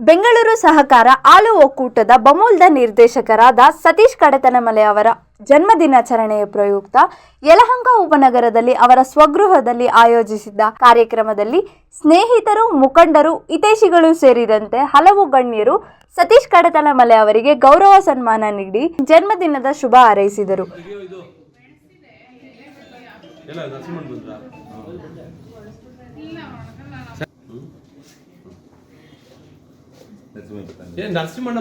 ಬೆಂಗಳೂರು ಸಹಕಾರ ಹಾಲು ಒಕ್ಕೂಟದ ಬಮೂಲ್ದ ನಿರ್ದೇಶಕರಾದ ಸತೀಶ್ ಕಡತನಮಲೆ ಅವರ ಜನ್ಮದಿನಾಚರಣೆಯ ಪ್ರಯುಕ್ತ ಯಲಹಂಕ ಉಪನಗರದಲ್ಲಿ ಅವರ ಸ್ವಗೃಹದಲ್ಲಿ ಆಯೋಜಿಸಿದ್ದ ಕಾರ್ಯಕ್ರಮದಲ್ಲಿ ಸ್ನೇಹಿತರು, ಮುಖಂಡರು, ಹಿತೈಷಿಗಳು ಸೇರಿದಂತೆ ಹಲವು ಗಣ್ಯರು ಸತೀಶ್ ಕಡತನಮಲೆ ಅವರಿಗೆ ಗೌರವ ಸನ್ಮಾನ ನೀಡಿ ಜನ್ಮದಿನದ ಶುಭ ಹಾರೈಸಿದರು. ನರಸಿಂಹಣ್ಣ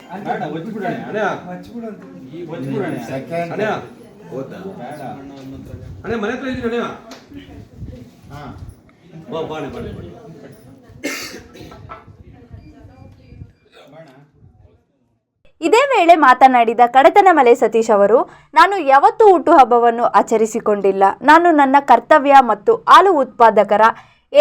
ಮನೆ ಹತ್ರ ಇದ್ದೀನಿ ಇದೇ ವೇಳೆ ಮಾತನಾಡಿದ ಕಡತನಮಲೆ ಸತೀಶ್ ಅವರು, ನಾನು ಯಾವತ್ತೂ ಹುಟ್ಟುಹಬ್ಬವನ್ನು ಆಚರಿಸಿಕೊಂಡಿಲ್ಲ. ನಾನು ನನ್ನ ಕರ್ತವ್ಯ ಮತ್ತು ಹಾಲು ಉತ್ಪಾದಕರ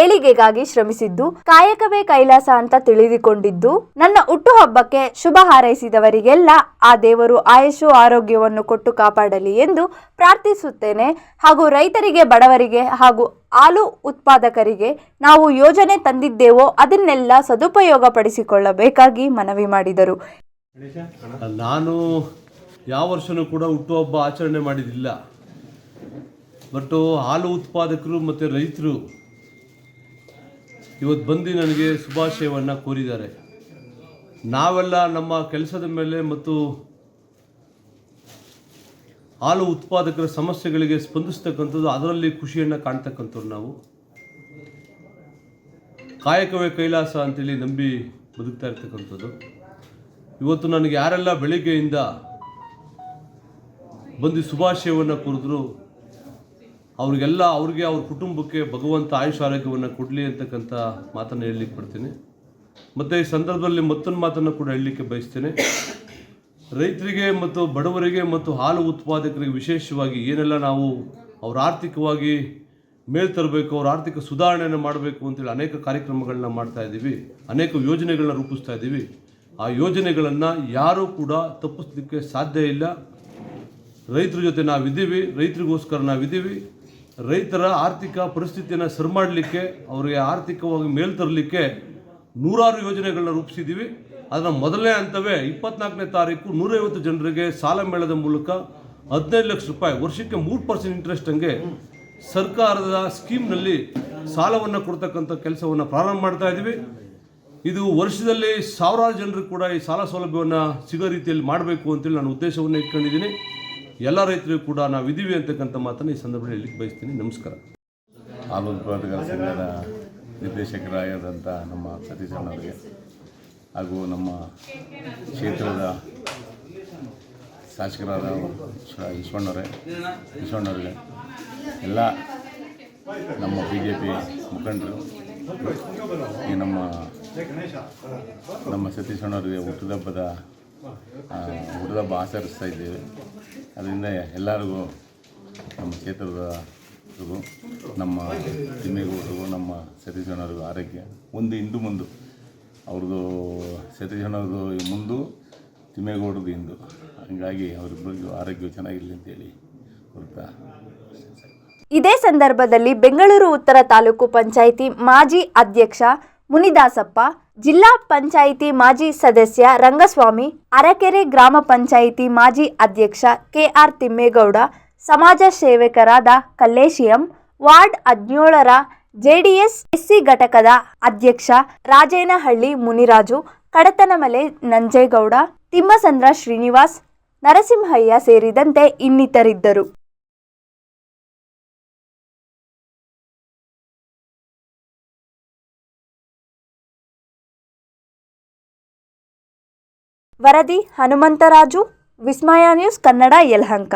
ಏಳಿಗೆಗಾಗಿ ಶ್ರಮಿಸಿದ್ದು, ಕಾಯಕವೇ ಕೈಲಾಸ ಅಂತ ತಿಳಿದುಕೊಂಡಿದ್ದು, ನನ್ನ ಹುಟ್ಟುಹಬ್ಬಕ್ಕೆ ಶುಭ ಹಾರೈಸಿದವರಿಗೆಲ್ಲ ಆ ದೇವರು ಆಯುಷು ಆರೋಗ್ಯವನ್ನು ಕೊಟ್ಟು ಕಾಪಾಡಲಿ ಎಂದು ಪ್ರಾರ್ಥಿಸುತ್ತೇನೆ. ಹಾಗೂ ರೈತರಿಗೆ, ಬಡವರಿಗೆ ಹಾಗೂ ಹಾಲು ಉತ್ಪಾದಕರಿಗೆ ನಾವು ಯೋಜನೆ ತಂದಿದ್ದೇವೋ ಅದನ್ನೆಲ್ಲ ಸದುಪಯೋಗ ಪಡಿಸಿಕೊಳ್ಳಬೇಕಾಗಿ ಮನವಿ ಮಾಡಿದರು. ನಾನು ಯಾವ ವರ್ಷನೂ ಕೂಡ ಹುಟ್ಟುಹಬ್ಬ ಆಚರಣೆ ಮಾಡಿದಿಲ್ಲ. ಬಟ್ ಹಾಲು ಉತ್ಪಾದಕರು ಮತ್ತು ರೈತರು ಇವತ್ತು ಬಂದು ನನಗೆ ಶುಭಾಶಯವನ್ನು ಕೋರಿದ್ದಾರೆ. ನಾವೆಲ್ಲ ನಮ್ಮ ಕೆಲಸದ ಮೇಲೆ ಮತ್ತು ಹಾಲು ಉತ್ಪಾದಕರ ಸಮಸ್ಯೆಗಳಿಗೆ ಸ್ಪಂದಿಸ್ತಕ್ಕಂಥದ್ದು, ಅದರಲ್ಲಿ ಖುಷಿಯನ್ನು ಕಾಣ್ತಕ್ಕಂಥವ್ರು. ನಾವು ಕಾಯಕವೇ ಕೈಲಾಸ ಅಂತೇಳಿ ನಂಬಿ ಬದುಕ್ತಾ ಇರ್ತಕ್ಕಂಥದ್ದು. ಇವತ್ತು ನನಗೆ ಯಾರೆಲ್ಲ ಬೆಳಿಗ್ಗೆಯಿಂದ ಬಂದು ಶುಭಾಶಯವನ್ನು ಕೋರಿದ್ರು ಅವ್ರಿಗೆಲ್ಲ ಅವ್ರಿಗೆ, ಅವ್ರ ಕುಟುಂಬಕ್ಕೆ ಭಗವಂತ ಆಯುಷ್ ಆರೋಗ್ಯವನ್ನು ಕೊಡಲಿ ಅಂತಕ್ಕಂಥ ಮಾತನ್ನು ಹೇಳಲಿಕ್ಕೆ ಪಡ್ತೀನಿ. ಮತ್ತು ಈ ಸಂದರ್ಭದಲ್ಲಿ ಮತ್ತೊಂದು ಮಾತನ್ನು ಕೂಡ ಹೇಳಲಿಕ್ಕೆ ಬಯಸ್ತೇನೆ. ರೈತರಿಗೆ ಮತ್ತು ಬಡವರಿಗೆ ಮತ್ತು ಹಾಲು ಉತ್ಪಾದಕರಿಗೆ ವಿಶೇಷವಾಗಿ ಏನೆಲ್ಲ ನಾವು ಅವ್ರ ಆರ್ಥಿಕವಾಗಿ ಮೇಲ್ತರಬೇಕು, ಅವ್ರ ಆರ್ಥಿಕ ಸುಧಾರಣೆಯನ್ನು ಮಾಡಬೇಕು ಅಂತೇಳಿ ಅನೇಕ ಕಾರ್ಯಕ್ರಮಗಳನ್ನ ಮಾಡ್ತಾ ಇದ್ದೀವಿ, ಅನೇಕ ಯೋಜನೆಗಳನ್ನ ರೂಪಿಸ್ತಾ ಇದ್ದೀವಿ. ಆ ಯೋಜನೆಗಳನ್ನು ಯಾರೂ ಕೂಡ ತಪ್ಪಿಸ್ಲಿಕ್ಕೆ ಸಾಧ್ಯ ಇಲ್ಲ. ರೈತರ ಜೊತೆ ನಾವಿದ್ದೀವಿ, ರೈತರಿಗೋಸ್ಕರ ನಾವಿದ್ದೀವಿ. ರೈತರ ಆರ್ಥಿಕ ಪರಿಸ್ಥಿತಿಯನ್ನು ಸರಿ ಮಾಡಲಿಕ್ಕೆ, ಅವರಿಗೆ ಆರ್ಥಿಕವಾಗಿ ಮೇಲ್ತರಲಿಕ್ಕೆ ನೂರಾರು ಯೋಜನೆಗಳನ್ನ ರೂಪಿಸಿದ್ದೀವಿ. ಅದರ ಮೊದಲನೇ ಹಂತವೇ 24ನೇ ತಾರೀಕು 150 ಜನರಿಗೆ ಸಾಲ ಮೇಳದ ಮೂಲಕ 15 ಲಕ್ಷ ರೂಪಾಯಿ, ವರ್ಷಕ್ಕೆ 3% ಇಂಟ್ರೆಸ್ಟ್ ಹಂಗೆ ಸರ್ಕಾರದ ಸ್ಕೀಮ್ನಲ್ಲಿ ಸಾಲವನ್ನು ಕೊಡ್ತಕ್ಕಂಥ ಕೆಲಸವನ್ನು ಪ್ರಾರಂಭ ಮಾಡ್ತಾ ಇದ್ದೀವಿ. ಇದು ವರ್ಷದಲ್ಲಿ ಸಾವಿರಾರು ಜನರು ಕೂಡ ಈ ಸಾಲ ಸೌಲಭ್ಯವನ್ನು ಸಿಗೋ ರೀತಿಯಲ್ಲಿ ಮಾಡಬೇಕು ಅಂತೇಳಿ ನಾನು ಉದ್ದೇಶವನ್ನು ಇಟ್ಕೊಂಡಿದ್ದೀನಿ. ಎಲ್ಲ ರೈತರಿಗೂ ಕೂಡ ನಾವಿದ್ದೀವಿ ಅಂತಕ್ಕಂಥ ಮಾತನ್ನು ಈ ಸಂದರ್ಭದಲ್ಲಿ ಹೇಳಲಿಕ್ಕೆ ಬಯಸ್ತೀನಿ. ನಮಸ್ಕಾರ. ಹಾಲು ಉತ್ಪಾದಕರ ಸಂಘದ ನಿರ್ದೇಶಕರಾದಂಥ ನಮ್ಮ ಸತೀಶ್ ಅಣ್ಣವರಿಗೆ ಹಾಗೂ ನಮ್ಮ ಕ್ಷೇತ್ರದ ಶಾಸಕರಾದ ಈಶ್ವಣ್ಣವರಿಗೆ, ಎಲ್ಲ ನಮ್ಮ BJP ಮುಖಂಡರು, ಈ ನಮ್ಮ ಸತೀಶ್ ಅಣ್ಣವರಿಗೆ ಹುಟ್ಟುಹಬ್ಬ ಆಚರಿಸ್ತಾ ಇದ್ದೇವೆ. ಅದರಿಂದ ಎಲ್ಲರಿಗೂ, ನಮ್ಮ ಕ್ಷೇತ್ರದವರಿಗೂ, ನಮ್ಮ ತಿಮ್ಮೇಗೌಡರಿಗೂ, ನಮ್ಮ ಸತೀಶ್ ಅಣ್ಣವ್ರಿಗೂ ಆರೋಗ್ಯ ಮುಂದೆ ಅವ್ರದ್ದು ಸತೀಶ್ ಅಣ್ಣವ್ರದ್ದು ಮುಂದೆ, ತಿಮ್ಮೇಗೌಡರದು ಹಿಂದು, ಹಾಗಾಗಿ ಅವರಿಬ್ಬರಿಗೂ ಆರೋಗ್ಯ ಚೆನ್ನಾಗಿರಲಿ ಅಂತೇಳಿ ಕೊಡ್ತಾ. ಇದೇ ಸಂದರ್ಭದಲ್ಲಿ ಬೆಂಗಳೂರು ಉತ್ತರ ತಾಲೂಕು ಪಂಚಾಯಿತಿ ಮಾಜಿ ಅಧ್ಯಕ್ಷ ಮುನಿದಾಸಪ್ಪ, ಜಿಲ್ಲಾ ಪಂಚಾಯಿತಿ ಮಾಜಿ ಸದಸ್ಯ ರಂಗಸ್ವಾಮಿ, ಅರಕೆರೆ ಗ್ರಾಮ ಪಂಚಾಯಿತಿ ಮಾಜಿ ಅಧ್ಯಕ್ಷ KR ತಿಮ್ಮೇಗೌಡ, ಸಮಾಜ ಸೇವಕರಾದ ಕಲ್ಲೇಶಿಯಂ, ವಾರ್ಡ್ 17ರ JDS SC ಘಟಕದ ಅಧ್ಯಕ್ಷ ರಾಜೇನಹಳ್ಳಿ ಮುನಿರಾಜು, ಕಡತನಮಲೆ ನಂಜೇಗೌಡ, ತಿಮ್ಮಸಂದ್ರ ಶ್ರೀನಿವಾಸ್, ನರಸಿಂಹಯ್ಯ ಸೇರಿದಂತೆ ಇನ್ನಿತರಿದ್ದರು. ವರದಿ ಹನುಮಂತರಾಜು, ವಿಸ್ಮಯ ನ್ಯೂಸ್ ಕನ್ನಡ, ಯಲಹಂಕ.